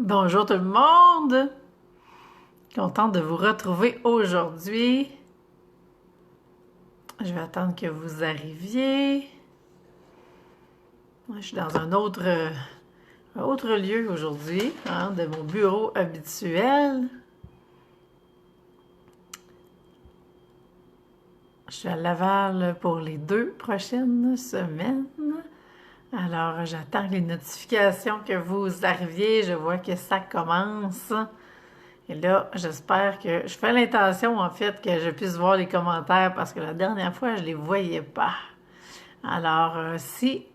Bonjour tout le monde! Contente de vous retrouver aujourd'hui. Je vais attendre que vous arriviez. Je suis dans un autre lieu aujourd'hui, de mon bureau habituel. Je suis à Laval pour les 2 prochaines semaines. Alors, j'attends les notifications que vous arriviez. Je vois que ça commence. Et là, j'espère que... Je fais l'intention, en fait, que je puisse voir les commentaires parce que la dernière fois, je les voyais pas. Alors, si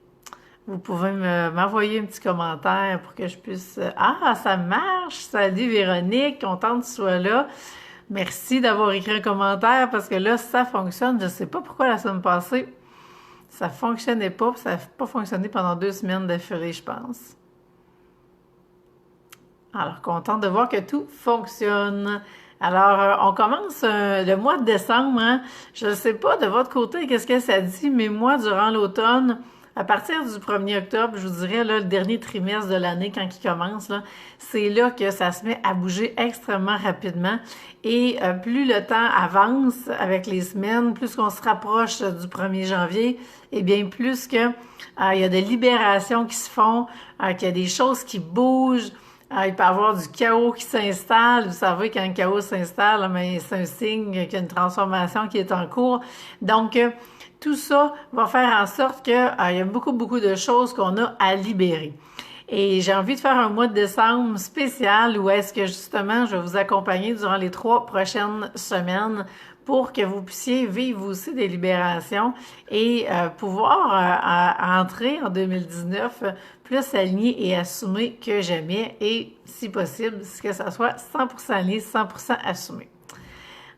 vous pouvez m'envoyer un petit commentaire pour que je puisse... Ah, ça marche! Salut Véronique, contente que tu sois là. Merci d'avoir écrit un commentaire parce que là, ça fonctionne. Je sais pas pourquoi la semaine passée, ça fonctionnait pas. Ça n'a pas fonctionné pendant 2 semaines d'affilée, je pense. Alors, contente de voir que tout fonctionne. Alors, on commence le mois de décembre. Hein? Je ne sais pas de votre côté qu'est-ce que ça dit, mais moi, durant l'automne, à partir du 1er octobre, je vous dirais, là, le dernier trimestre de l'année, quand il commence, là, c'est là que ça se met à bouger extrêmement rapidement. Et plus le temps avance avec les semaines, plus qu'on se rapproche du 1er janvier, et bien plus que il y a des libérations qui se font, qu'il y a des choses qui bougent. Il peut y avoir du chaos qui s'installe. Vous savez, quand le chaos s'installe, c'est un signe qu'il y a une transformation qui est en cours. Donc, tout ça va faire en sorte qu'il y a beaucoup, beaucoup de choses qu'on a à libérer. Et j'ai envie de faire un mois de décembre spécial où est-ce que justement, je vais vous accompagner durant les 3 prochaines semaines pour que vous puissiez vivre aussi des libérations et pouvoir entrer en 2019 plus aligné et assumé que jamais et, si possible, que ça soit 100% aligné, 100% assumé.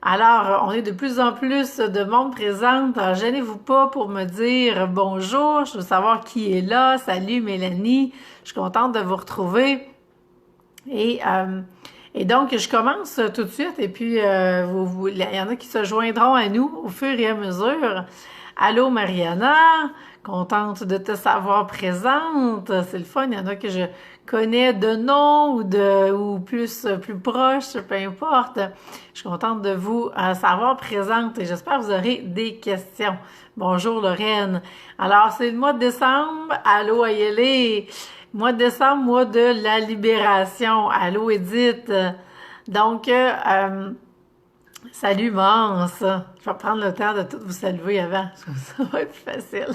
Alors, on est de plus en plus de monde présent. Alors, gênez-vous pas pour me dire bonjour. Je veux savoir qui est là. Salut Mélanie. Je suis contente de vous retrouver. Et donc, je commence tout de suite. Et puis, il y en a qui se joindront à nous au fur et à mesure. Allô Mariana, contente de te savoir présente. C'est le fun. Il y en a que je connais de nom ou plus proche, peu importe. Je suis contente de vous savoir présente et j'espère que vous aurez des questions. Bonjour Lorraine. Alors, c'est le mois de décembre. Allô Ayélé. Mois de décembre, mois de la libération. Allô Edith. Donc, salut Mance. Je vais prendre le temps de tout vous saluer avant. Ça va être plus facile.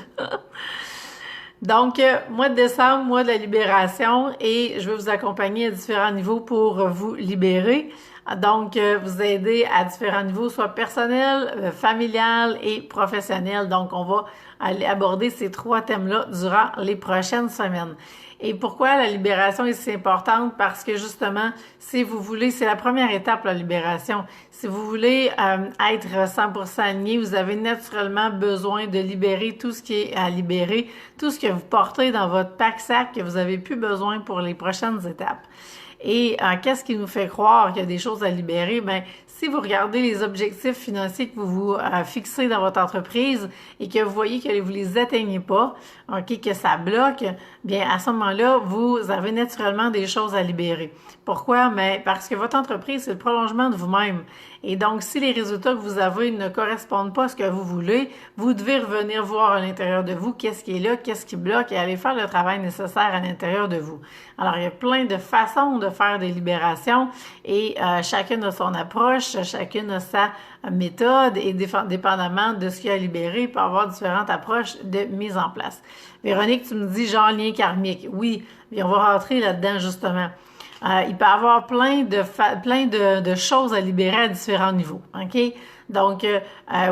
Donc, mois de décembre, mois de la libération et je vais vous accompagner à différents niveaux pour vous libérer. Donc, vous aider à différents niveaux, soit personnel, familial et professionnel. Donc, on va aller aborder ces 3 thèmes-là durant les prochaines semaines. Et pourquoi la libération est si importante? Parce que justement, si vous voulez, c'est la première étape, la libération. Si vous voulez être 100% aligné, vous avez naturellement besoin de libérer tout ce qui est à libérer, tout ce que vous portez dans votre pack-sac que vous avez plus besoin pour les prochaines étapes. Et qu'est-ce qui nous fait croire qu'il y a des choses à libérer? Ben, si vous regardez les objectifs financiers que vous vous fixez dans votre entreprise et que vous voyez que vous les atteignez pas, ok, que ça bloque, bien à ce moment-là, vous avez naturellement des choses à libérer. Pourquoi? Mais parce que votre entreprise, c'est le prolongement de vous-même. Et donc, si les résultats que vous avez ne correspondent pas à ce que vous voulez, vous devez revenir voir à l'intérieur de vous qu'est-ce qui est là, qu'est-ce qui bloque et aller faire le travail nécessaire à l'intérieur de vous. Alors, il y a plein de façons de faire des libérations et chacune a son approche, chacune a sa méthode et dépendamment de ce qu'il y a à libérer, il peut y avoir différentes approches de mise en place. Véronique, tu me dis genre lien karmique. Oui, bien on va rentrer là-dedans justement. Il peut y avoir plein de choses à libérer à différents niveaux. OK? Donc,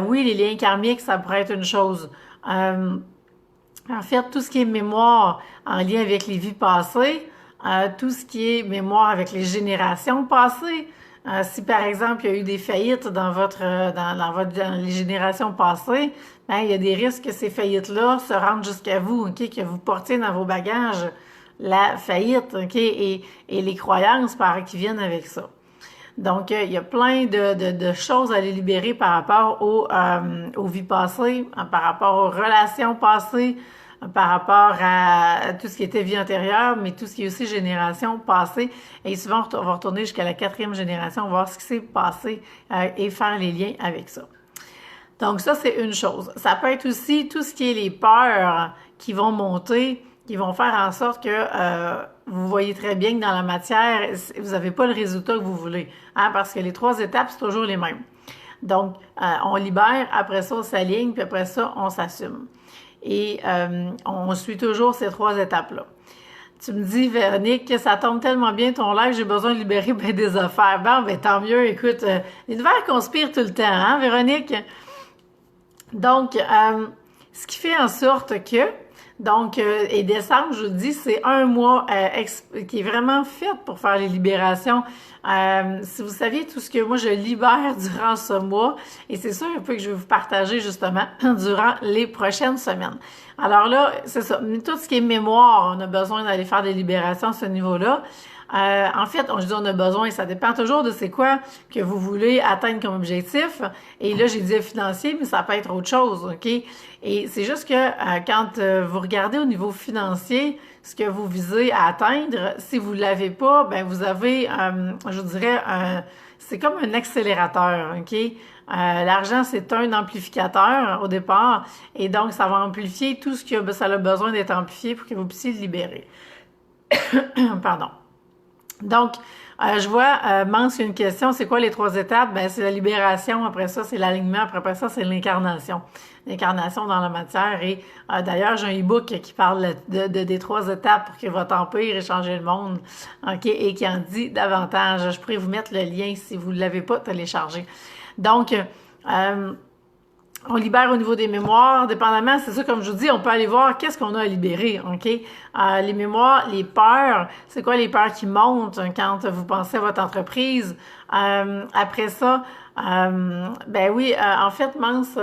oui, les liens karmiques, ça pourrait être une chose. En fait, tout ce qui est mémoire en lien avec les vies passées, tout ce qui est mémoire avec les générations passées, si par exemple il y a eu des faillites dans les générations passées, ben, il y a des risques que ces faillites-là se rendent jusqu'à vous, ok, que vous portiez dans vos bagages la faillite, ok, et les croyances qui viennent avec ça. Donc, il y a plein de choses à les libérer par rapport aux vies passées, par rapport aux relations passées, par rapport à tout ce qui était vie antérieure, mais tout ce qui est aussi génération passée. Et souvent, on va retourner jusqu'à la 4e génération, voir ce qui s'est passé et faire les liens avec ça. Donc ça, c'est une chose. Ça peut être aussi tout ce qui est les peurs qui vont monter, qui vont faire en sorte que vous voyez très bien que dans la matière, vous n'avez pas le résultat que vous voulez. Hein, parce que les 3 étapes, c'est toujours les mêmes. Donc, on libère, après ça, on s'aligne, puis après ça, on s'assume. Et on suit toujours ces 3 étapes-là. Tu me dis, Véronique, que ça tombe tellement bien ton live, j'ai besoin de libérer ben, des affaires. Bon, ben tant mieux, écoute, l'univers conspire tout le temps, hein, Véronique? Donc, ce qui fait en sorte que, donc, et décembre, je vous dis, c'est un mois qui est vraiment fait pour faire les libérations. Si vous saviez tout ce que moi je libère durant ce mois, et c'est ça un peu que je vais vous partager justement durant les prochaines semaines. Alors là, c'est ça, tout ce qui est mémoire, on a besoin d'aller faire des libérations à ce niveau-là. En fait, je dis on a besoin, ça dépend toujours de c'est quoi que vous voulez atteindre comme objectif. Et là, j'ai dit financier, mais ça peut être autre chose, OK? Et c'est juste que quand vous regardez au niveau financier, ce que vous visez à atteindre, si vous ne l'avez pas, ben vous avez, je dirais, c'est comme un accélérateur, OK? L'argent, c'est un amplificateur au départ, et donc ça va amplifier tout ce que ça a besoin d'être amplifié pour que vous puissiez le libérer. Pardon. Donc, je vois, Mance, il y a une question, c'est quoi les 3 étapes? Ben, c'est la libération, après ça, c'est l'alignement, après ça, c'est l'incarnation. L'incarnation dans la matière. Et d'ailleurs, j'ai un e-book qui parle des 3 étapes pour que votre empire ait changé le monde, OK, et qui en dit davantage. Je pourrais vous mettre le lien si vous ne l'avez pas téléchargé. Donc, on libère au niveau des mémoires, dépendamment, c'est ça, comme je vous dis, on peut aller voir qu'est-ce qu'on a à libérer, OK? Les mémoires, les peurs, c'est quoi les peurs qui montent quand vous pensez à votre entreprise? Après ça, ben oui, en fait, Mance,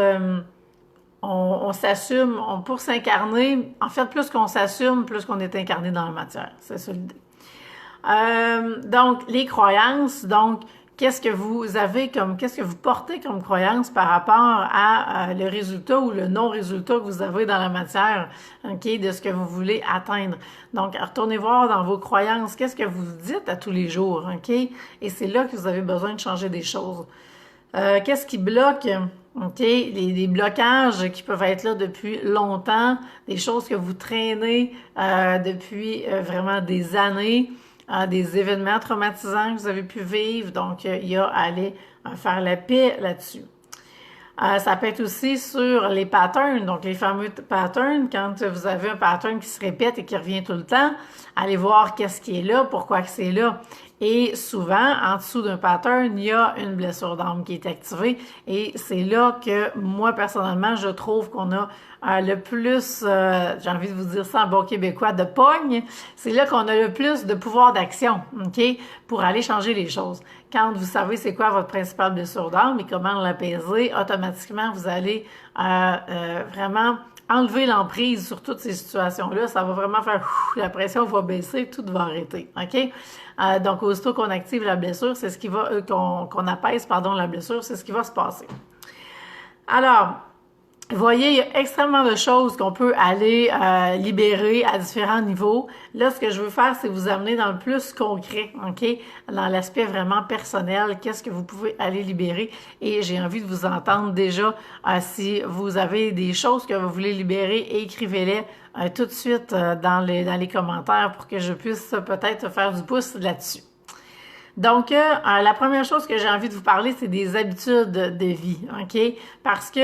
on s'assume, pour s'incarner, en fait, plus qu'on s'assume, plus qu'on est incarné dans la matière. C'est ça l'idée. Donc, les croyances, donc, qu'est-ce que vous portez comme croyance par rapport à le résultat ou le non-résultat que vous avez dans la matière, OK, de ce que vous voulez atteindre. Donc, retournez voir dans vos croyances, qu'est-ce que vous dites à tous les jours, OK? Et c'est là que vous avez besoin de changer des choses. Qu'est-ce qui bloque? OK? Les blocages qui peuvent être là depuis longtemps, des choses que vous traînez depuis vraiment des années, des événements traumatisants que vous avez pu vivre. Donc, il y a à aller faire la paix là-dessus. Ça peut être aussi sur les patterns, donc les fameux patterns, quand vous avez un pattern qui se répète et qui revient tout le temps, allez voir qu'est-ce qui est là, pourquoi que c'est là. Et souvent, en dessous d'un pattern, il y a une blessure d'âme qui est activée et c'est là que moi, personnellement, je trouve qu'on a le plus, j'ai envie de vous dire ça en bon québécois, de pogne. C'est là qu'on a le plus de pouvoir d'action, OK, pour aller changer les choses. Quand vous savez c'est quoi votre principale blessure d'âme et comment l'apaiser, automatiquement, vous allez vraiment enlever l'emprise sur toutes ces situations-là. Ça va vraiment faire la pression va baisser, tout va arrêter, OK? Donc, aussitôt qu'on active la blessure, c'est ce qui va, qu'on apaise, pardon, la blessure, c'est ce qui va se passer. Alors, vous voyez, il y a extrêmement de choses qu'on peut aller libérer à différents niveaux. Là, ce que je veux faire, c'est vous amener dans le plus concret, OK? Dans l'aspect vraiment personnel, qu'est-ce que vous pouvez aller libérer. Et j'ai envie de vous entendre déjà. Si vous avez des choses que vous voulez libérer, écrivez-les tout de suite dans les commentaires pour que je puisse peut-être faire du pouce là-dessus. Donc, la première chose que j'ai envie de vous parler, c'est des habitudes de vie, OK? Parce que,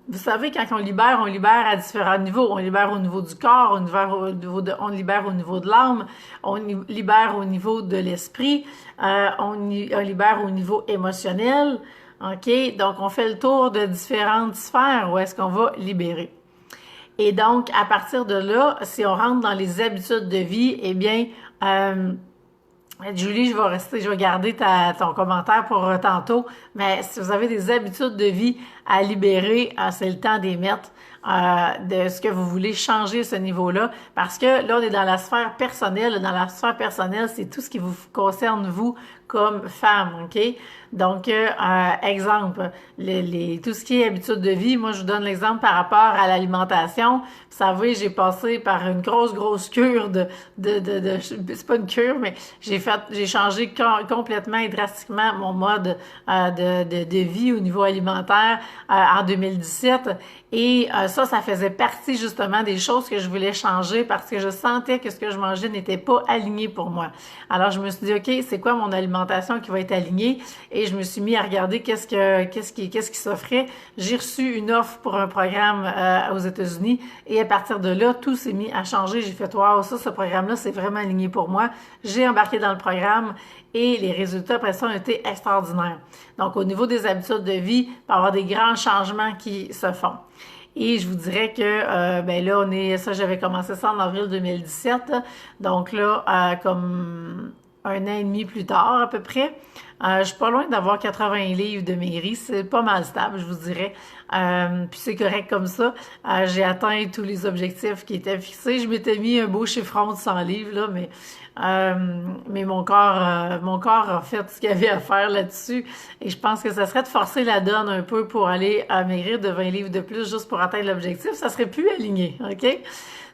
vous savez, quand on libère à différents niveaux. On libère au niveau du corps, on libère au niveau de l'âme, on libère au niveau de l'esprit, on libère au niveau émotionnel, OK? Donc, on fait le tour de différentes sphères où est-ce qu'on va libérer. Et donc, à partir de là, si on rentre dans les habitudes de vie, eh bien, Julie, je vais garder ton commentaire pour tantôt, mais si vous avez des habitudes de vie à libérer, c'est le temps d'émettre de ce que vous voulez changer ce niveau-là, parce que là, on est dans la sphère personnelle. Dans la sphère personnelle, c'est tout ce qui vous concerne, vous, comme femme, OK? Donc, exemple, tout ce qui est habitude de vie, moi, je vous donne l'exemple par rapport à l'alimentation. Vous savez, j'ai passé par une grosse cure c'est pas une cure, mais j'ai changé complètement et drastiquement mon mode de vie au niveau alimentaire en 2017. Et ça faisait partie justement des choses que je voulais changer parce que je sentais que ce que je mangeais n'était pas aligné pour moi. Alors, je me suis dit, OK, c'est quoi mon alimentation qui va être alignée? Et je me suis mis à regarder qu'est-ce qui s'offrait. J'ai reçu une offre pour un programme aux États-Unis et à partir de là, tout s'est mis à changer. J'ai fait, wow, ce programme-là, c'est vraiment aligné pour moi. J'ai embarqué dans le programme et les résultats après ça ont été extraordinaires. Donc, au niveau des habitudes de vie, il peut y avoir des grands changements qui se font. Et je vous dirais que, ben là, j'avais commencé ça en avril 2017. Donc là, comme un an et demi plus tard à peu près, je suis pas loin d'avoir 80 livres de maigri. C'est pas mal stable, je vous dirais. Puis c'est correct comme ça. J'ai atteint tous les objectifs qui étaient fixés. Je m'étais mis un beau chiffron de 100 livres, là, mais mon corps a fait ce qu'il y avait à faire là-dessus. Et je pense que ça serait de forcer la donne un peu pour aller maigrir de 20 livres de plus juste pour atteindre l'objectif. Ça serait plus aligné, OK?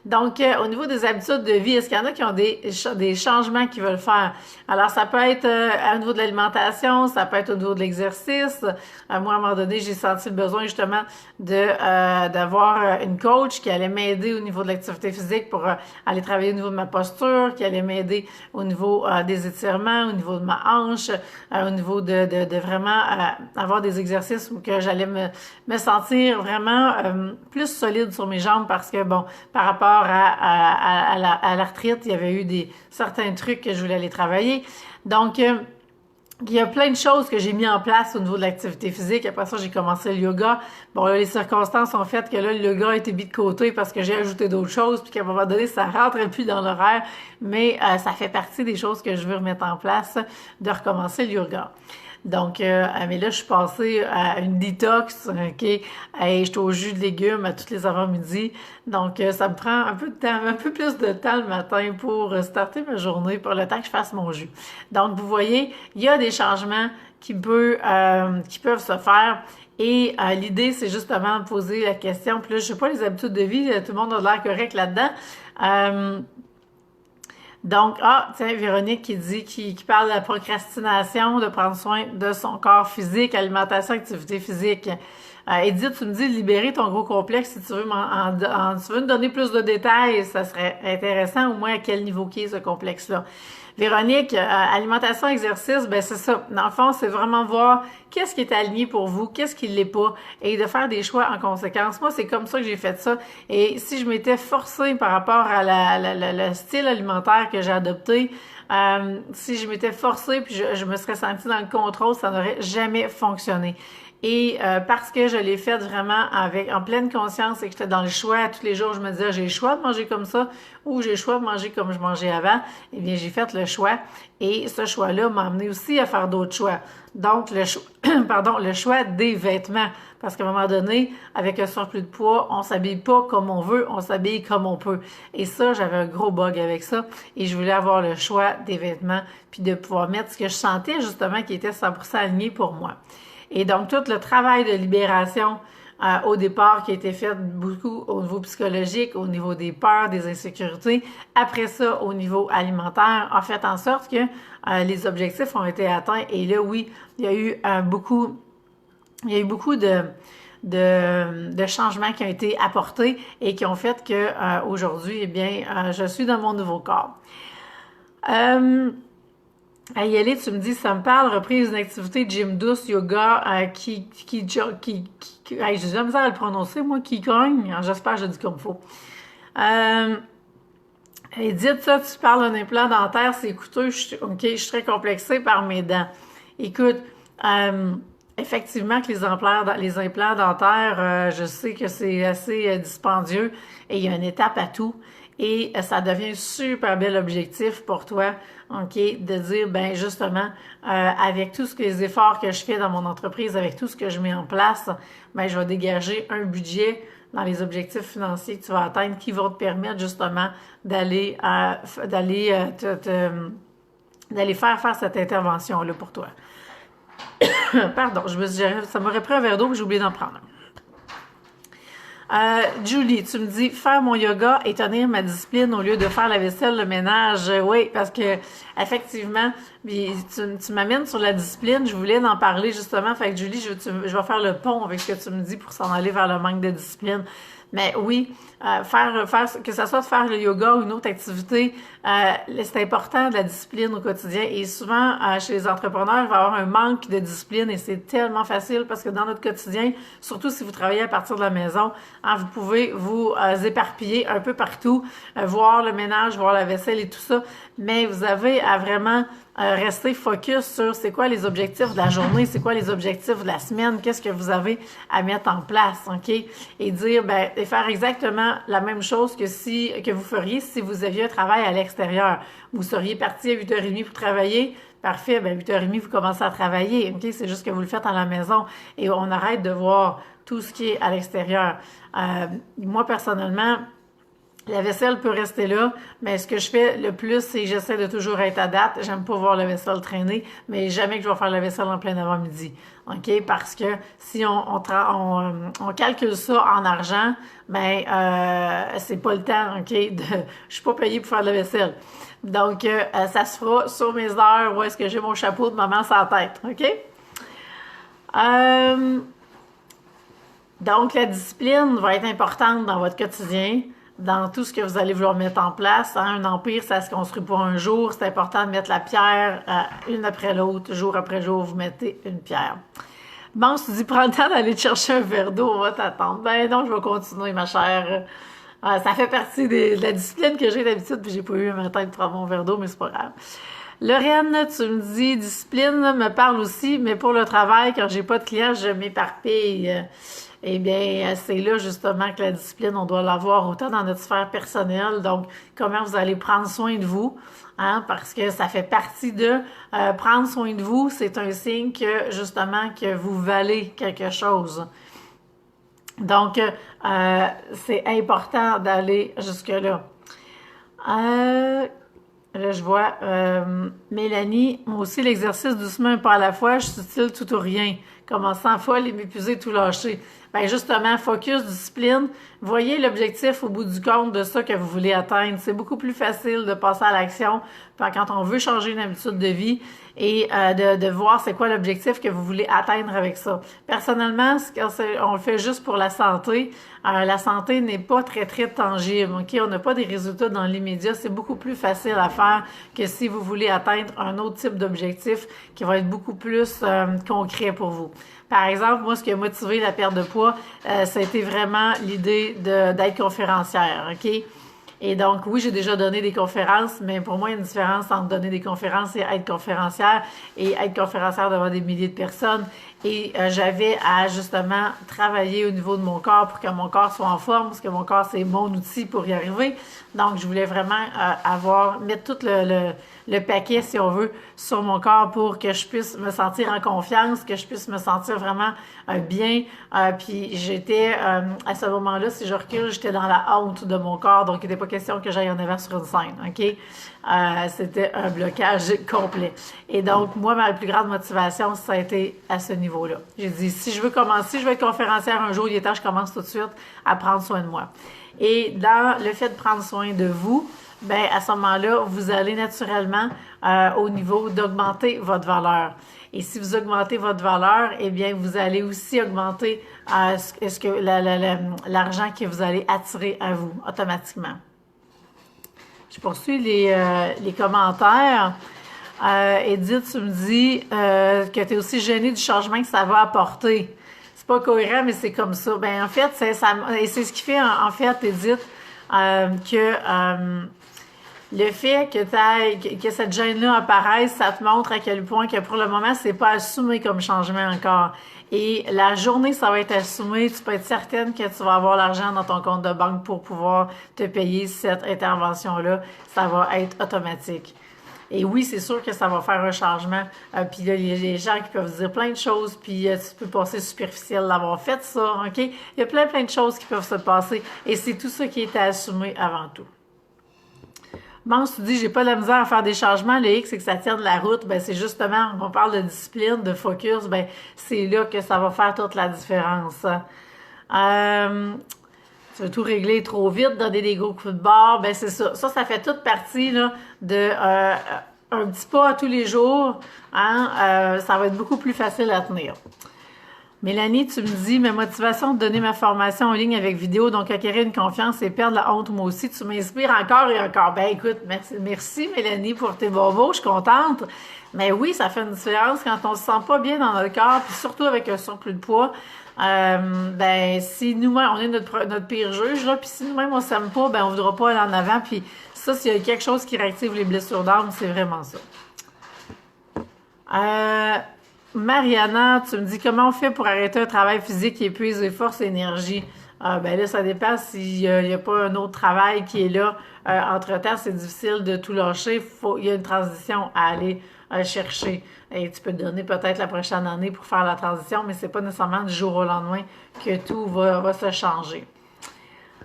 Donc, au niveau des habitudes de vie, est-ce qu'il y en a qui ont des changements qu'ils veulent faire? Alors, ça peut être au niveau de l'alimentation, ça peut être au niveau de l'exercice. Moi, à un moment donné, j'ai senti le besoin justement d'avoir une coach qui allait m'aider au niveau de l'activité physique pour aller travailler au niveau de ma posture, qui allait m'aider au niveau des étirements, au niveau de ma hanche, au niveau de vraiment avoir des exercices où que j'allais me sentir vraiment plus solide sur mes jambes parce que, bon, par rapport à l'arthrite, il y avait eu certains trucs que je voulais aller travailler. Donc, il y a plein de choses que j'ai mis en place au niveau de l'activité physique. Après ça, j'ai commencé le yoga. Bon, là, les circonstances ont fait que là, le yoga a été mis de côté parce que j'ai ajouté d'autres choses, puis qu'à un moment donné, ça rentrait plus dans l'horaire. Mais ça fait partie des choses que je veux remettre en place, de recommencer le yoga. Donc, mais là, je suis passée à une détox, OK? Et j'étais au jus de légumes à tous les avant-midi. Donc, ça me prend un peu de temps, un peu plus de temps le matin pour starter ma journée, pour le temps que je fasse mon jus. Donc, vous voyez, il y a des changements qui peuvent se faire. Et l'idée, c'est justement de poser la question. Puis là, je sais pas les habitudes de vie, tout le monde a l'air correct là-dedans. Donc, tiens, Véronique qui parle de la procrastination, de prendre soin de son corps physique, alimentation, activité physique. Edith, tu me dis de libérer ton gros complexe si tu veux tu veux me donner plus de détails, ça serait intéressant, au moins à quel niveau qui est ce complexe-là. Véronique, alimentation, exercice, ben c'est ça. Dans le fond, c'est vraiment voir qu'est-ce qui est aligné pour vous, qu'est-ce qui ne l'est pas, et de faire des choix en conséquence. Moi, c'est comme ça que j'ai fait ça. Et si je m'étais forcée par rapport à le style alimentaire que j'ai adopté, si je m'étais forcée puis je me serais sentie dans le contrôle, ça n'aurait jamais fonctionné. Et parce que je l'ai fait vraiment en pleine conscience et que j'étais dans le choix, tous les jours je me disais j'ai le choix de manger comme ça ou j'ai le choix de manger comme je mangeais avant, eh bien j'ai fait le choix et ce choix-là m'a amené aussi à faire d'autres choix. Donc le choix des vêtements, parce qu'à un moment donné, avec un surplus de poids, on s'habille pas comme on veut, on s'habille comme on peut. Et ça, j'avais un gros bug avec ça et je voulais avoir le choix des vêtements puis de pouvoir mettre ce que je sentais justement qui était 100% aligné pour moi. Et donc, tout le travail de libération au départ qui a été fait beaucoup au niveau psychologique, au niveau des peurs, des insécurités, après ça, au niveau alimentaire, a fait en sorte que les objectifs ont été atteints. Et là, oui, il y a eu beaucoup de changements qui ont été apportés et qui ont fait que aujourd'hui, eh bien, je suis dans mon nouveau corps. Ayeli, tu me dis, ça me parle, reprise d'une activité de gym douce, yoga, j'ai de la misère à le prononcer, moi, qui cogne, j'espère que je dis comme il faut. Edith, ça, tu parles d'un implant dentaire, c'est coûteux, je suis très complexée par mes dents. Écoute, effectivement que les implants dentaires, je sais que c'est assez dispendieux et il y a une étape à tout. et ça devient un super bel objectif pour toi, OK, de dire, ben justement, avec tous les efforts que je fais dans mon entreprise, avec tout ce que je mets en place, ben je vais dégager un budget dans les objectifs financiers que tu vas atteindre qui vont te permettre justement d'aller faire cette intervention-là pour toi. Pardon, ça m'aurait pris un verre d'eau, j'ai oublié d'en prendre. Julie, tu me dis faire mon yoga et tenir ma discipline au lieu de faire la vaisselle, le ménage. Oui, parce que effectivement, tu m'amènes sur la discipline. Je voulais en parler justement. Fait que Julie, je vais faire le pont avec ce que tu me dis pour s'en aller vers le manque de discipline. Mais oui, faire que ça soit de faire le yoga ou une autre activité, c'est important de la discipline au quotidien. Et souvent, chez les entrepreneurs, il va y avoir un manque de discipline et c'est tellement facile parce que dans notre quotidien, surtout si vous travaillez à partir de la maison, vous pouvez vous éparpiller un peu partout, voir le ménage, voir la vaisselle et tout ça, mais vous avez à vraiment rester focus sur c'est quoi les objectifs de la journée, c'est quoi les objectifs de la semaine, qu'est-ce que vous avez à mettre en place, OK? Et dire, et faire exactement la même chose que vous feriez si vous aviez un travail à l'extérieur. Vous seriez parti à 8h30 pour travailler, parfait, 8h30, vous commencez à travailler, OK? C'est juste que vous le faites à la maison et on arrête de voir tout ce qui est à l'extérieur. Moi, personnellement, la vaisselle peut rester là, mais ce que je fais le plus, c'est que j'essaie de toujours être à date. J'aime pas voir la vaisselle traîner, mais jamais que je vais faire la vaisselle en plein avant-midi. OK? Parce que si on calcule ça en argent, c'est pas le temps, OK? Je suis pas payée pour faire de la vaisselle. Donc, ça se fera sur mes heures où est-ce que j'ai mon chapeau de maman sur la tête. OK? Donc, la discipline va être importante dans votre quotidien, dans tout ce que vous allez vouloir mettre en place. Un empire, ça se construit pas un jour. C'est important de mettre la pierre une après l'autre, jour après jour, vous mettez une pierre. Bon, tu dis, prends le temps d'aller te chercher un verre d'eau, on va t'attendre. Ben non, je vais continuer, ma chère. Ça fait partie de la discipline que j'ai d'habitude, puis j'ai pas eu un matin de prendre mon verre d'eau, mais c'est pas grave. Lorraine, tu me dis, discipline me parle aussi, mais pour le travail, quand j'ai pas de clients, je m'éparpille. Eh bien, c'est là justement que la discipline, on doit l'avoir autant dans notre sphère personnelle. Donc, comment vous allez prendre soin de vous, hein, parce que ça fait partie de prendre soin de vous, c'est un signe que justement que vous valez quelque chose. Donc, c'est important d'aller jusque-là. Là, je vois Mélanie, moi aussi, l'exercice doucement un pas à la fois, je suis utile tout ou rien. Commençant folle et m'épuiser tout lâcher. Ben justement, focus, discipline. Voyez l'objectif au bout du compte de ça que vous voulez atteindre. C'est beaucoup plus facile de passer à l'action quand on veut changer une habitude de vie et de voir c'est quoi l'objectif que vous voulez atteindre avec ça. Personnellement, on le fait juste pour la santé. La santé n'est pas très, très tangible. OK? On n'a pas des résultats dans l'immédiat. C'est beaucoup plus facile à faire que si vous voulez atteindre un autre type d'objectif qui va être beaucoup plus concret pour vous. Par exemple, moi, ce qui a motivé la perte de poids, ça a été vraiment l'idée d'être conférencière, OK? Et donc, oui, j'ai déjà donné des conférences, mais pour moi, il y a une différence entre donner des conférences et être conférencière devant des milliers de personnes. Et j'avais à justement travailler au niveau de mon corps pour que mon corps soit en forme, parce que mon corps, c'est mon outil pour y arriver. Donc, je voulais vraiment mettre tout le paquet, si on veut, sur mon corps pour que je puisse me sentir en confiance, que je puisse me sentir vraiment bien. Puis j'étais, à ce moment-là, si je recule, j'étais dans la honte de mon corps, donc il n'était pas question que j'aille en avant sur une scène, OK? C'était un blocage complet. Et donc, moi, ma plus grande motivation, ça a été à ce niveau-là. J'ai dit, si je veux être conférencière un jour, il est temps que je commence tout de suite à prendre soin de moi. Et dans le fait de prendre soin de vous, à ce moment-là, vous allez naturellement au niveau d'augmenter votre valeur. Et si vous augmentez votre valeur, eh bien, vous allez aussi augmenter l'argent que vous allez attirer à vous automatiquement. Je poursuis les commentaires. Edith, tu me dis que tu es aussi gênée du changement que ça va apporter. C'est pas cohérent, mais c'est comme ça. En fait, c'est ce qui fait, en fait, Edith, que Le fait que cette gêne-là apparaisse, ça te montre à quel point que pour le moment, c'est pas assumé comme changement encore. Et la journée, ça va être assumé. Tu peux être certaine que tu vas avoir l'argent dans ton compte de banque pour pouvoir te payer cette intervention-là. Ça va être automatique. Et oui, c'est sûr que ça va faire un changement. Puis là, il y a des gens qui peuvent dire plein de choses, puis tu peux passer superficiel d'avoir fait ça, OK? Il y a plein de choses qui peuvent se passer. Et c'est tout ça qui est à assumer avant tout. Bon, si tu dis, j'ai pas de la misère à faire des changements, le X, c'est que ça tient de la route, ben c'est justement, on parle de discipline, de focus, ben c'est là que ça va faire toute la différence. Tu veux tout régler trop vite, donner des gros coups de barre, ben c'est ça. Ça fait toute partie là, de un petit pas à tous les jours. Hein? Ça va être beaucoup plus facile à tenir. Mélanie, tu me dis, ma motivation de donner ma formation en ligne avec vidéo, donc acquérir une confiance et perdre la honte, moi aussi, tu m'inspires encore et encore. Ben écoute, merci Mélanie pour tes bobos, je suis contente. Mais oui, ça fait une différence quand on se sent pas bien dans notre corps, puis surtout avec un surplus de poids. Ben si nous-mêmes, on est notre pire juge, là, puis si nous-mêmes on s'aime pas, ben on voudra pas aller en avant, puis ça, s'il y a quelque chose qui réactive les blessures d'âme, c'est vraiment ça. Mariana, tu me dis comment on fait pour arrêter un travail physique qui épuise les forces et énergie? Ben là, ça dépend s'il n'y a pas un autre travail qui est là. Entre-temps, c'est difficile de tout lâcher. Il y a une transition à aller chercher. Et tu peux te donner peut-être la prochaine année pour faire la transition, mais c'est pas nécessairement du jour au lendemain que tout va se changer.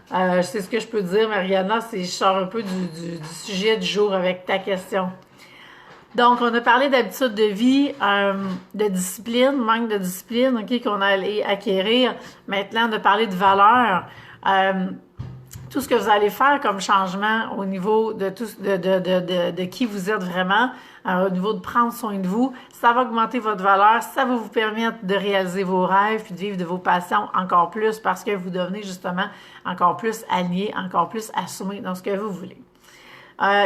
C'est ce que je peux dire, Mariana, je sors un peu du sujet du jour avec ta question. Donc, on a parlé d'habitude de vie, de discipline, manque de discipline, OK, qu'on allait acquérir. Maintenant, on a parlé de valeur. Tout ce que vous allez faire comme changement au niveau de qui vous êtes vraiment, au niveau de prendre soin de vous, ça va augmenter votre valeur, ça va vous permettre de réaliser vos rêves puis de vivre de vos passions encore plus parce que vous devenez justement encore plus aligné, encore plus assumé dans ce que vous voulez.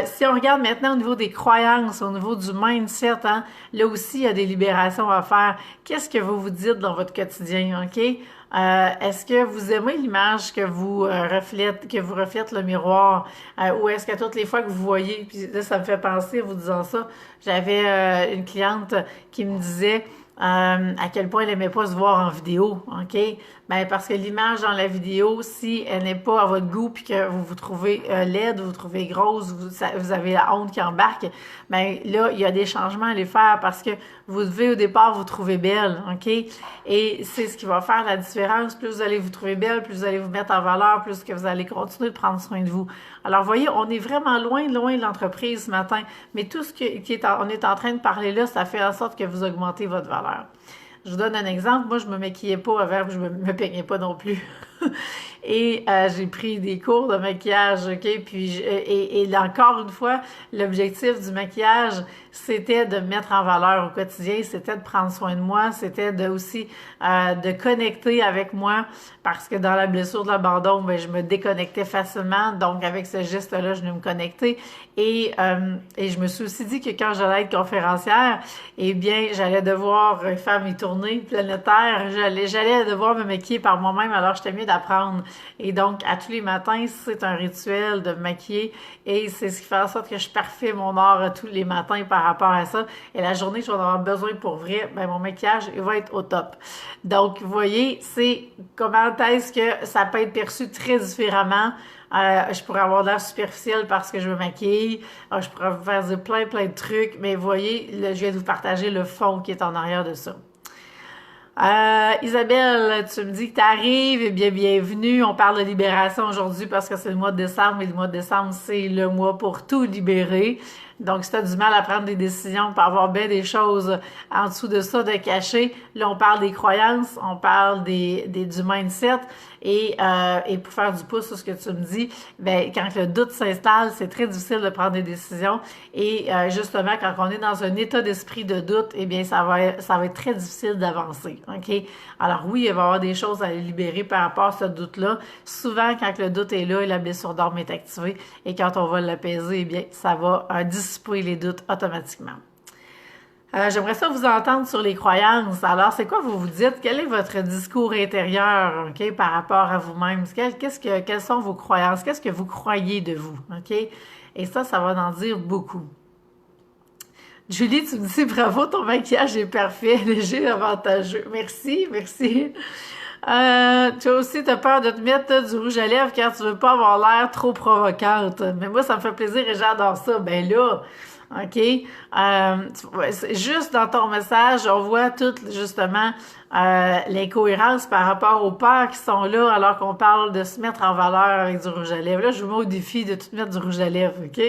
Si on regarde maintenant au niveau des croyances, au niveau du mindset, hein, là aussi, il y a des libérations à faire. Qu'est-ce que vous vous dites dans votre quotidien, OK? Est-ce que vous aimez l'image que vous reflète le miroir? Ou est-ce que toutes les fois que vous voyez, puis là, ça me fait penser, vous disant ça, j'avais une cliente qui me disait à quel point elle n'aimait pas se voir en vidéo, OK? Ben parce que l'image dans la vidéo, si elle n'est pas à votre goût puis que vous vous trouvez laide, vous vous trouvez grosse, vous avez la honte qui embarque, ben là, il y a des changements à les faire parce que vous devez au départ vous trouver belle, OK? Et c'est ce qui va faire la différence. Plus vous allez vous trouver belle, plus vous allez vous mettre en valeur, plus que vous allez continuer de prendre soin de vous. Alors, voyez, on est vraiment loin de l'entreprise ce matin, mais tout ce on est en train de parler là, ça fait en sorte que vous augmentez votre valeur. Je vous donne un exemple. Moi, je me maquillais pas avant, je me peignais pas non plus. Et j'ai pris des cours de maquillage, OK? Puis, et encore une fois, l'objectif du maquillage, c'était de me mettre en valeur au quotidien, c'était de prendre soin de moi, c'était aussi de connecter avec moi, parce que dans la blessure de l'abandon, ben, je me déconnectais facilement. Donc, avec ce geste-là, je venais me connecter. Et je me suis aussi dit que quand j'allais être conférencière, eh bien, j'allais devoir faire mes tournées planétaires, j'allais devoir me maquiller par moi-même, alors j'étais mieux d'apprendre. Et donc, à tous les matins, c'est un rituel de me maquiller et c'est ce qui fait en sorte que je parfais mon art tous les matins par rapport à ça. Et la journée, je vais en avoir besoin pour vrai, ben mon maquillage, il va être au top. Donc, vous voyez, c'est comment est-ce que ça peut être perçu très différemment. Je pourrais avoir l'air superficielle parce que je me maquille. Je pourrais vous faire dire plein de trucs. Mais vous voyez, je viens de vous partager le fond qui est en arrière de ça. Isabelle, tu me dis que tu arrives, eh bien, bienvenue. On parle de libération aujourd'hui parce que c'est le mois de décembre et le mois de décembre, c'est le mois pour tout libérer. Donc, si tu as du mal à prendre des décisions, pour avoir bien des choses en dessous de ça de cacher, là, on parle des croyances, on parle du mindset et pour faire du pouce sur ce que tu me dis, ben quand le doute s'installe, c'est très difficile de prendre des décisions et justement, quand on est dans un état d'esprit de doute, eh bien, ça va être très difficile d'avancer, OK? Alors oui, il va y avoir des choses à libérer par rapport à ce doute-là. Souvent, quand le doute est là et la blessure d'âme est activée et quand on va l'apaiser, eh bien, ça va dissiper les doutes automatiquement. J'aimerais ça vous entendre sur les croyances. Alors, c'est quoi vous dites? Quel est votre discours intérieur, OK, par rapport à vous-même? Quelles sont vos croyances? Qu'est-ce que vous croyez de vous, OK? Et ça va en dire beaucoup. Julie, tu me dis bravo, ton maquillage est parfait, léger, avantageux. Merci, merci. Tu as aussi peur de te mettre du rouge à lèvres car tu veux pas avoir l'air trop provocante. Mais moi, ça me fait plaisir et j'adore ça. Ben là, OK? Juste dans ton message, on voit toutes, justement, l'incohérence par rapport aux peurs qui sont là alors qu'on parle de se mettre en valeur avec du rouge à lèvres. Là, je vous mets au défi de tout mettre du rouge à lèvres, OK?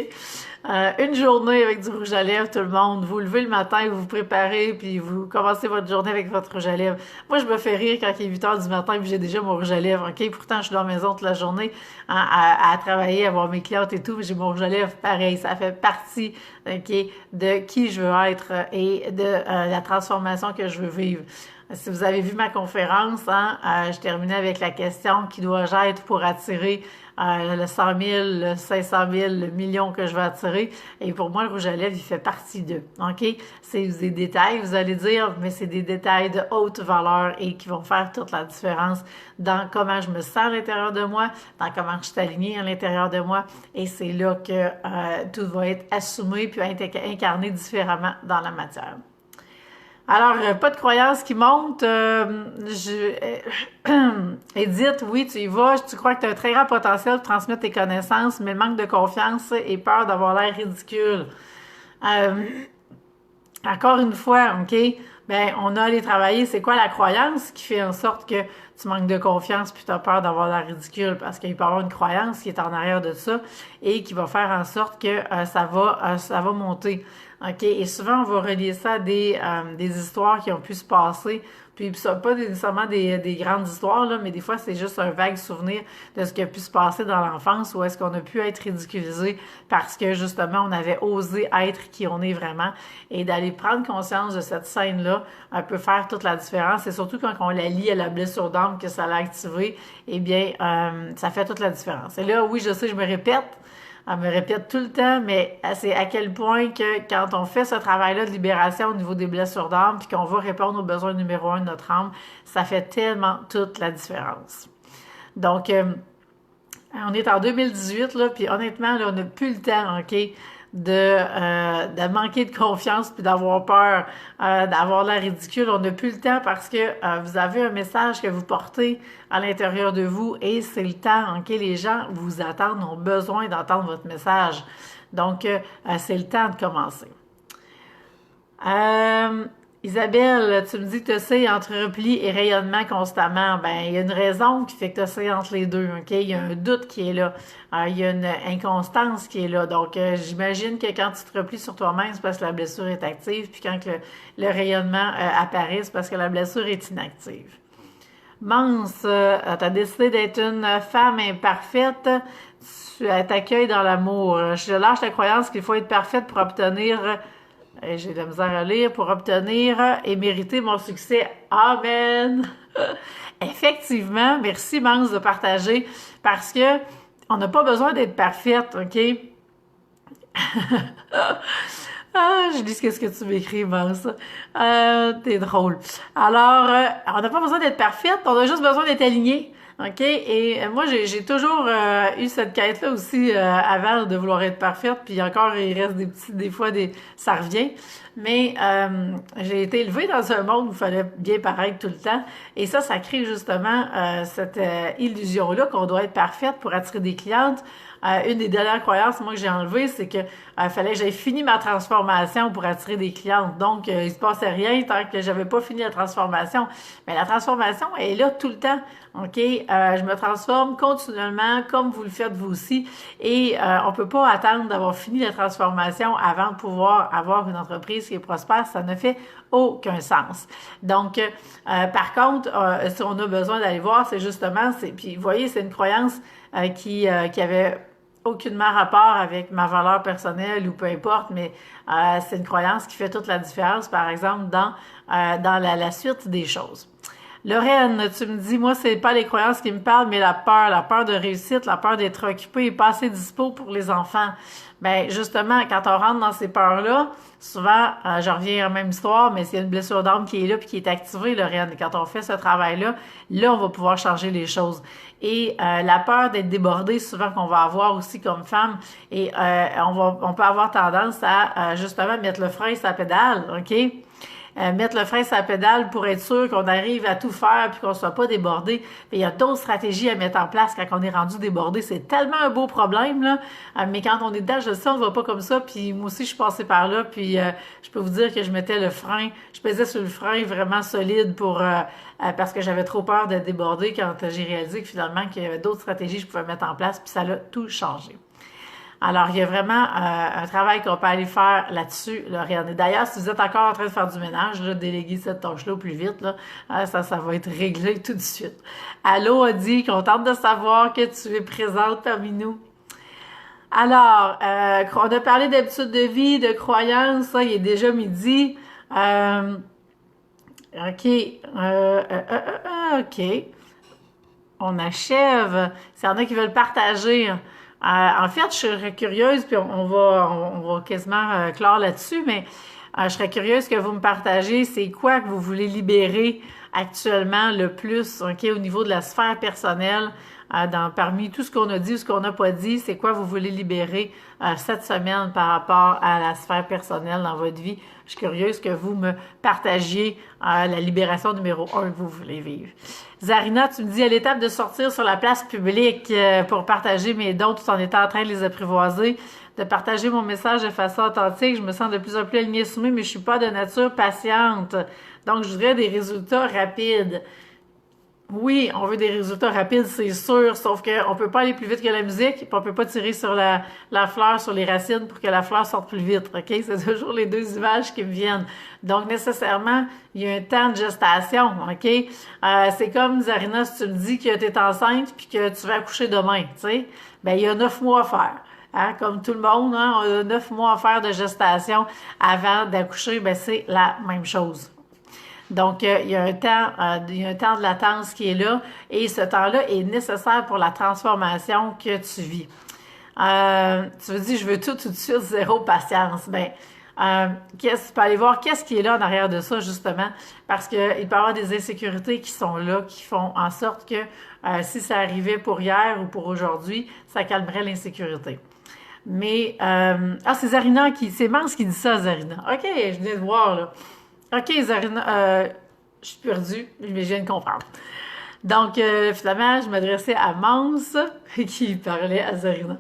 Une journée avec du rouge à lèvres, tout le monde. Vous levez le matin, vous vous préparez, puis vous commencez votre journée avec votre rouge à lèvres. Moi, je me fais rire quand il est 8 heures du matin, puis j'ai déjà mon rouge à lèvres, OK? Pourtant, je suis dans la maison toute la journée à travailler, à voir mes clientes et tout, mais j'ai mon rouge à lèvres pareil. Ça fait partie, OK, de qui je veux être et de la transformation que je veux vivre. Si vous avez vu ma conférence, je terminais avec la question « Qui dois-je être pour attirer le 100 000, le 500 000, le million que je veux attirer? » Et pour moi, le rouge à lèvres, il fait partie d'eux. OK? C'est des détails, vous allez dire, mais c'est des détails de haute valeur et qui vont faire toute la différence dans comment je me sens à l'intérieur de moi, dans comment je suis alignée à l'intérieur de moi. Et c'est là que tout va être assumé puis incarné différemment dans la matière. Alors, pas de croyance qui monte. Edith, oui, tu y vas. Tu crois que tu as un très grand potentiel pour transmettre tes connaissances, mais le manque de confiance et peur d'avoir l'air ridicule. Encore une fois, OK, ben on a à aller travailler. C'est quoi la croyance qui fait en sorte que tu manques de confiance puis tu as peur d'avoir l'air ridicule? Parce qu'il peut y avoir une croyance qui est en arrière de ça et qui va faire en sorte que ça va monter. OK? Et souvent, on va relier ça à des histoires qui ont pu se passer. Puis ça, pas nécessairement des grandes histoires, là, mais des fois, c'est juste un vague souvenir de ce qui a pu se passer dans l'enfance ou est-ce qu'on a pu être ridiculisé parce que, justement, on avait osé être qui on est vraiment. Et d'aller prendre conscience de cette scène-là peut faire toute la différence. Et surtout quand on la lie à la blessure d'âme que ça l'a activée, eh bien, ça fait toute la différence. Et là, oui, je sais, je me répète. Elle me répète tout le temps, mais c'est à quel point que quand on fait ce travail-là de libération au niveau des blessures d'âme, puis qu'on va répondre aux besoins numéro 1 de notre âme, ça fait tellement toute la différence. Donc, on est en 2018, là, puis honnêtement, là, on n'a plus le temps, OK, de manquer de confiance puis d'avoir peur, d'avoir l'air ridicule. On n'a plus le temps parce que vous avez un message que vous portez à l'intérieur de vous et c'est le temps, OK? Les gens vous attendent, ont besoin d'entendre votre message. Donc, c'est le temps de commencer. Isabelle, tu me dis que tu sais entre repli et rayonnement constamment. Ben, il y a une raison qui fait que tu sais entre les deux, OK? Il y a un doute qui est là. Il y a une inconstance qui est là. Donc, j'imagine que quand tu te replies sur toi-même, c'est parce que la blessure est active. Puis quand le rayonnement apparaît, c'est parce que la blessure est inactive. Mance, tu as décidé d'être une femme imparfaite. Tu t'accueilles dans l'amour. Je lâche la croyance qu'il faut être parfaite pour obtenir... J'ai de la misère à lire pour obtenir et mériter mon succès. Amen! Effectivement, merci Mance de partager parce que on n'a pas besoin d'être parfaite, OK? Je lis ce que tu m'écris, Mance. T'es drôle. Alors, on n'a pas besoin d'être parfaite, on a juste besoin d'être aligné. OK? Et moi, j'ai toujours eu cette quête-là aussi avant de vouloir être parfaite. Puis encore, il reste des fois, ça revient. Mais j'ai été élevée dans un monde où il fallait bien paraître tout le temps. Et ça crée justement cette illusion-là qu'on doit être parfaite pour attirer des clientes. Une des dernières croyances, moi, que j'ai enlevées, c'est que fallait que j'aie fini ma transformation pour attirer des clientes. Donc, il se passait rien tant que j'avais pas fini la transformation. Mais la transformation, elle est là tout le temps. OK? Je me transforme continuellement, comme vous le faites vous aussi. Et on peut pas attendre d'avoir fini la transformation avant de pouvoir avoir une entreprise qui est prospère. Ça ne fait aucun sens. Donc, par contre, si on a besoin d'aller voir, c'est justement... Puis, vous voyez, c'est une croyance qui avait aucunement rapport avec ma valeur personnelle ou peu importe, mais c'est une croyance qui fait toute la différence, par exemple, dans la suite des choses. Lorraine, tu me dis, moi, c'est pas les croyances qui me parlent, mais la peur de réussite, la peur d'être occupé et pas assez dispo pour les enfants. Ben, justement, quand on rentre dans ces peurs-là, souvent, je reviens à la même histoire, mais c'est une blessure d'âme qui est là puis qui est activée, Lorraine. Quand on fait ce travail-là, là, on va pouvoir changer les choses. Et la peur d'être débordée, souvent qu'on va avoir aussi comme femme, et on peut avoir tendance à justement mettre le frein sur la pédale, OK? Mettre le frein sur la pédale pour être sûr qu'on arrive à tout faire puis qu'on ne soit pas débordé. Mais il y a d'autres stratégies à mettre en place quand on est rendu débordé. C'est tellement un beau problème, là. Mais quand on est dedans, je le sais, on ne va pas comme ça. Puis moi aussi, je suis passée par là. Puis je peux vous dire que je mettais le frein, je pesais sur le frein vraiment solide pour parce que j'avais trop peur de déborder quand j'ai réalisé que finalement qu'il y avait d'autres stratégies que je pouvais mettre en place. Puis ça a tout changé. Alors, il y a vraiment un travail qu'on peut aller faire là-dessus, Lauriane. Et d'ailleurs, si vous êtes encore en train de faire du ménage, là, déléguez cette tâche-là au plus vite, là, ça va être réglé tout de suite. Allô, Adi, contente de savoir que tu es présente parmi nous. Alors, on a parlé d'habitude de vie, de croyances, ça, il est déjà midi. OK. OK. On achève. S'il y en a qui veulent partager. En fait, je serais curieuse, puis on va quasiment clore là-dessus, mais je serais curieuse que vous me partagez, c'est quoi que vous voulez libérer actuellement le plus, OK, au niveau de la sphère personnelle, parmi tout ce qu'on a dit ou ce qu'on n'a pas dit, c'est quoi vous voulez libérer cette semaine par rapport à la sphère personnelle dans votre vie. Je suis curieuse que vous me partagiez la libération numéro 1 que vous voulez vivre. Zarina, tu me dis à l'étape de sortir sur la place publique pour partager mes dons tout en étant en train de les apprivoiser, de partager mon message de façon authentique. Je me sens de plus en plus alignée sur moi, mais je suis pas de nature patiente. Donc, je voudrais des résultats rapides. Oui, on veut des résultats rapides, c'est sûr, sauf qu'on peut pas aller plus vite que la musique, puis on peut pas tirer sur la fleur, sur les racines pour que la fleur sorte plus vite, OK? C'est toujours les deux images qui me viennent. Donc, nécessairement, il y a un temps de gestation, OK? C'est comme, Zarina, si tu me dis que tu es enceinte puis que tu vas accoucher demain, tu sais, ben il y a 9 mois à faire. Hein? Comme tout le monde, hein, on a 9 mois à faire de gestation avant d'accoucher, ben c'est la même chose. Donc, il y a un temps de latence qui est là et ce temps-là est nécessaire pour la transformation que tu vis. Tu me dis, je veux tout de suite, zéro patience. Ben, tu peux aller voir qu'est-ce qui est là en arrière de ça, justement, parce qu'il peut y avoir des insécurités qui sont là, qui font en sorte que si ça arrivait pour hier ou pour aujourd'hui, ça calmerait l'insécurité. Mais, c'est Zarina c'est Mance qui dit ça, Zarina. OK, je viens de voir, là. OK, Zarina, je suis perdue, mais je viens de comprendre. Donc, finalement, je m'adressais à Mance qui parlait à Zarina.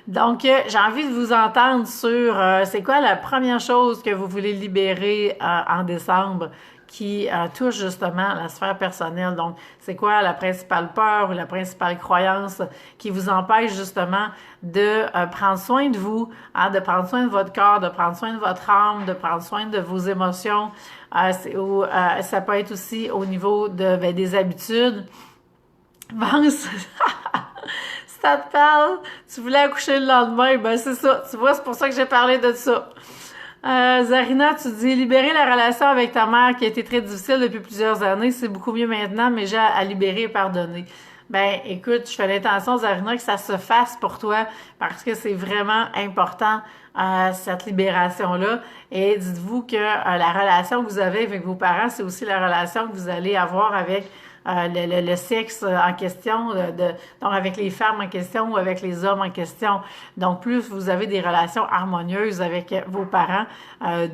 Donc, j'ai envie de vous entendre sur c'est quoi la première chose que vous voulez libérer en décembre qui touche justement la sphère personnelle. Donc, c'est quoi la principale peur ou la principale croyance qui vous empêche justement de prendre soin de vous, hein, de prendre soin de votre corps, de prendre soin de votre âme, de prendre soin de vos émotions. Ça peut être aussi au niveau des habitudes. Vance, si ça te parle, tu voulais accoucher le lendemain, ben c'est ça. Tu vois, c'est pour ça que j'ai parlé de ça. Zarina, tu dis libérer la relation avec ta mère qui a été très difficile depuis plusieurs années, c'est beaucoup mieux maintenant, mais j'ai à libérer et pardonner. Ben, écoute, je fais l'intention, Zarina, que ça se fasse pour toi parce que c'est vraiment important, cette libération-là. Et dites-vous que la relation que vous avez avec vos parents, c'est aussi la relation que vous allez avoir avec le sexe en question, donc avec les femmes en question ou avec les hommes en question. Donc, plus vous avez des relations harmonieuses avec vos parents,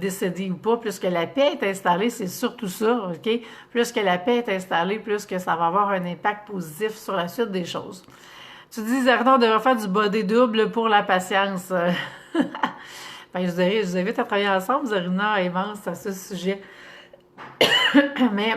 décédés ou pas, plus que la paix est installée, c'est surtout ça, OK? Plus que la paix est installée, plus que ça va avoir un impact positif sur la suite des choses. Tu dis, Zarina, on devrait faire du body double pour la patience. Ben, je vous invite à travailler ensemble, Zarina et Mance, à ce sujet. Mais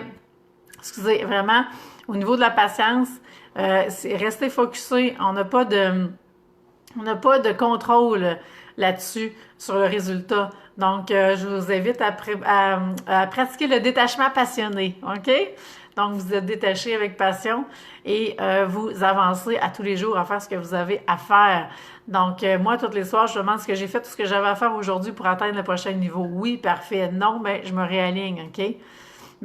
excusez, vraiment, au niveau de la patience, restez focusé. On n'a pas de contrôle là-dessus, sur le résultat. Donc, je vous invite à pratiquer le détachement passionné, OK? Donc, vous êtes détaché avec passion et vous avancez à tous les jours à faire ce que vous avez à faire. Donc, moi, tous les soirs, je demande ce que j'ai fait, tout ce que j'avais à faire aujourd'hui pour atteindre le prochain niveau. Oui, parfait. Non, ben, je me réaligne, OK?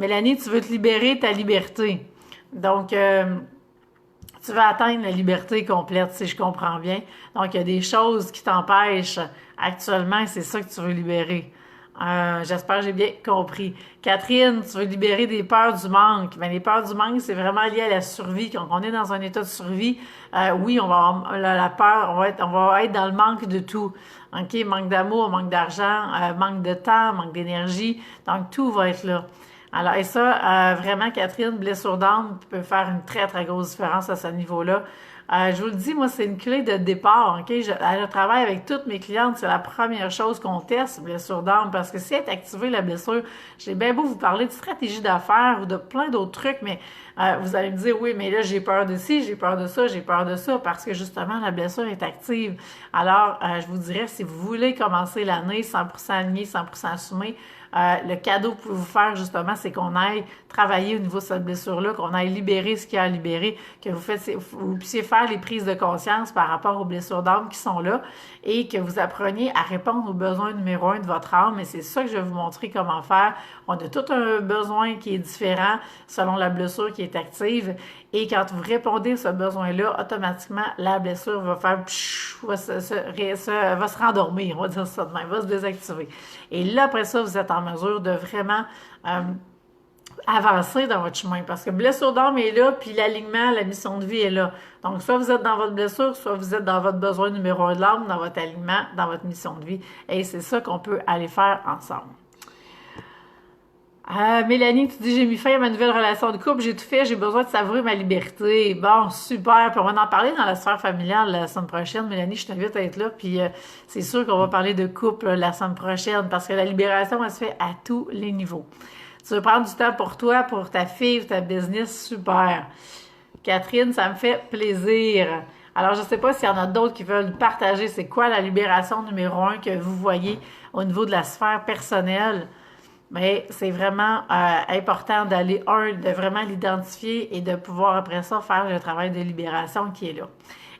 Mélanie, tu veux te libérer ta liberté. Donc, tu veux atteindre la liberté complète, si je comprends bien. Donc, il y a des choses qui t'empêchent actuellement et c'est ça que tu veux libérer. J'espère que j'ai bien compris. Catherine, tu veux libérer des peurs du manque. Mais les peurs du manque, c'est vraiment lié à la survie. Quand on est dans un état de survie, oui, on va avoir la peur, on va être dans le manque de tout. OK? Manque d'amour, manque d'argent, manque de temps, manque d'énergie. Donc, tout va être là. Alors, et ça, vraiment, Catherine, blessure d'âme peut faire une très, très grosse différence à ce niveau-là. Je vous le dis, moi, c'est une clé de départ, OK? Je travaille avec toutes mes clientes, c'est la première chose qu'on teste, blessure d'âme, parce que si elle est activée, la blessure, j'ai bien beau vous parler de stratégie d'affaires ou de plein d'autres trucs, mais vous allez me dire, oui, mais là, j'ai peur de ci, j'ai peur de ça, j'ai peur de ça, parce que justement, la blessure est active. Alors, je vous dirais, si vous voulez commencer l'année 100% aligné, 100% assumé, le cadeau que vous pouvez vous faire, justement, c'est qu'on aille travailler au niveau de cette blessure-là, qu'on aille libérer ce qu'il y a à libérer, que vous puissiez faire les prises de conscience par rapport aux blessures d'âme qui sont là et que vous appreniez à répondre aux besoins numéro 1 de votre âme. Et c'est ça que je vais vous montrer comment faire. On a tout un besoin qui est différent selon la blessure qui est active. Et quand vous répondez à ce besoin-là, automatiquement, la blessure va faire va se rendormir, on va dire ça de même, va se désactiver. Et là, après ça, vous êtes en mesure de vraiment avancer dans votre chemin. Parce que blessure d'âme est là, puis l'alignement, la mission de vie est là. Donc, soit vous êtes dans votre blessure, soit vous êtes dans votre besoin numéro 1 de l'âme, dans votre alignement, dans votre mission de vie. Et c'est ça qu'on peut aller faire ensemble. Mélanie, tu dis, j'ai mis fin à ma nouvelle relation de couple, j'ai tout fait, j'ai besoin de savourer ma liberté. Bon, super. Puis on va en parler dans la sphère familiale la semaine prochaine. Mélanie, je t'invite à être là. Puis c'est sûr qu'on va parler de couple la semaine prochaine parce que la libération, elle se fait à tous les niveaux. Tu veux prendre du temps pour toi, pour ta fille, ta business, super. Catherine, ça me fait plaisir. Alors, je ne sais pas s'il y en a d'autres qui veulent partager c'est quoi la libération numéro 1 que vous voyez au niveau de la sphère personnelle. Mais c'est vraiment important de vraiment l'identifier et de pouvoir après ça faire le travail de libération qui est là.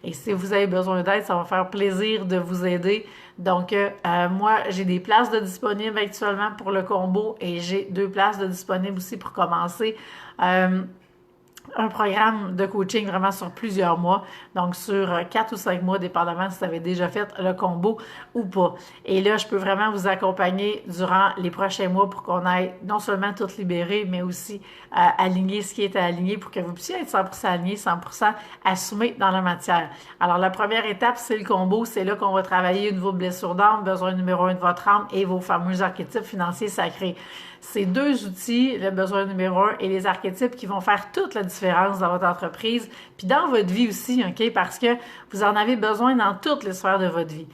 Et si vous avez besoin d'aide, ça va me faire plaisir de vous aider. Donc, moi, j'ai des places de disponibles actuellement pour le combo et j'ai 2 places de disponibles aussi pour commencer un programme de coaching vraiment sur plusieurs mois, donc sur 4 ou 5 mois, dépendamment si vous avez déjà fait le combo ou pas. Et là, je peux vraiment vous accompagner durant les prochains mois pour qu'on aille non seulement tout libérer, mais aussi aligner ce qui est à aligner pour que vous puissiez être 100% aligné, 100% assumé dans la matière. Alors, la première étape, c'est le combo. C'est là qu'on va travailler au niveau de blessure d'âme, besoin numéro 1 de votre âme et vos fameux archétypes financiers sacrés. Ces 2 outils, le besoin numéro 1 et les archétypes qui vont faire toute la différence dans votre entreprise, puis dans votre vie aussi, OK? Parce que vous en avez besoin dans toutes les sphères de votre vie.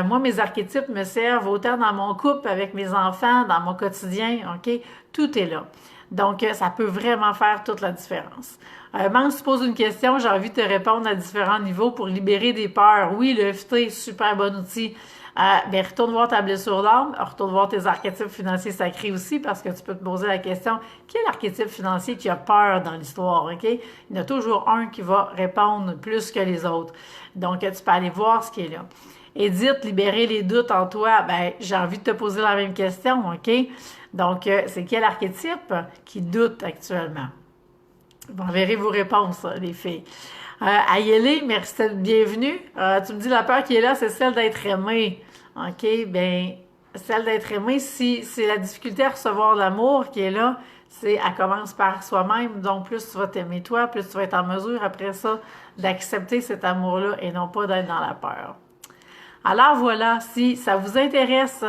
Moi, mes archétypes me servent autant dans mon couple, avec mes enfants, dans mon quotidien, OK? Tout est là. Donc, ça peut vraiment faire toute la différence. Quand tu poses une question, j'ai envie de te répondre à différents niveaux pour libérer des peurs. Oui, le FT, super bon outil. Ben, retourne voir ta blessure d'âme, retourne voir tes archétypes financiers sacrés aussi, parce que tu peux te poser la question, quel archétype financier qui a peur dans l'histoire, OK? Il y en a toujours un qui va répondre plus que les autres. Donc, tu peux aller voir ce qui est là. Edith, libérer les doutes en toi, ben, j'ai envie de te poser la même question, OK? Donc, c'est quel archétype qui doute actuellement? Vous verrez vos réponses, les filles. Ayélé, merci d'être bienvenue. Tu me dis la peur qui est là, c'est celle d'être aimée. OK, bien, celle d'être aimée, si c'est la difficulté à recevoir l'amour qui est là, elle commence par soi-même. Donc, plus tu vas t'aimer toi, plus tu vas être en mesure après ça d'accepter cet amour-là et non pas d'être dans la peur. Alors voilà, si ça vous intéresse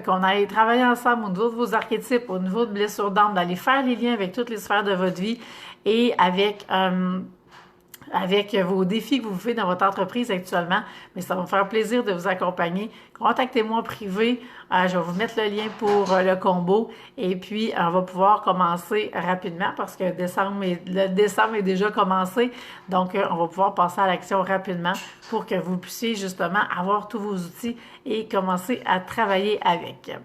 qu'on aille travailler ensemble au niveau de vos archétypes, au niveau de blessures d'âme, d'aller faire les liens avec toutes les sphères de votre vie et avec vos défis que vous faites dans votre entreprise actuellement, mais ça va me faire plaisir de vous accompagner. Contactez-moi en privé, je vais vous mettre le lien pour le combo et puis on va pouvoir commencer rapidement parce que le décembre est déjà commencé, donc on va pouvoir passer à l'action rapidement pour que vous puissiez justement avoir tous vos outils et commencer à travailler avec.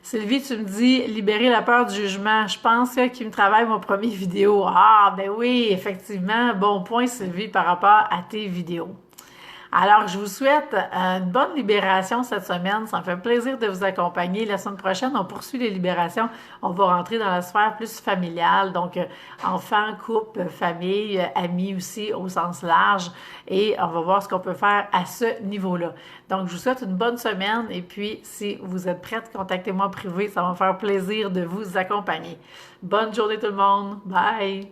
Sylvie, tu me dis libérer la peur du jugement. Je pense qu'il me travaille mon premier vidéo. Ah, ben oui, effectivement, bon point, Sylvie, par rapport à tes vidéos. Alors, je vous souhaite une bonne libération cette semaine. Ça me fait plaisir de vous accompagner. La semaine prochaine, on poursuit les libérations. On va rentrer dans la sphère plus familiale, donc enfants, couple, famille, amis aussi au sens large. Et on va voir ce qu'on peut faire à ce niveau-là. Donc, je vous souhaite une bonne semaine. Et puis, si vous êtes prête, contactez-moi en privé. Ça va me faire plaisir de vous accompagner. Bonne journée tout le monde. Bye!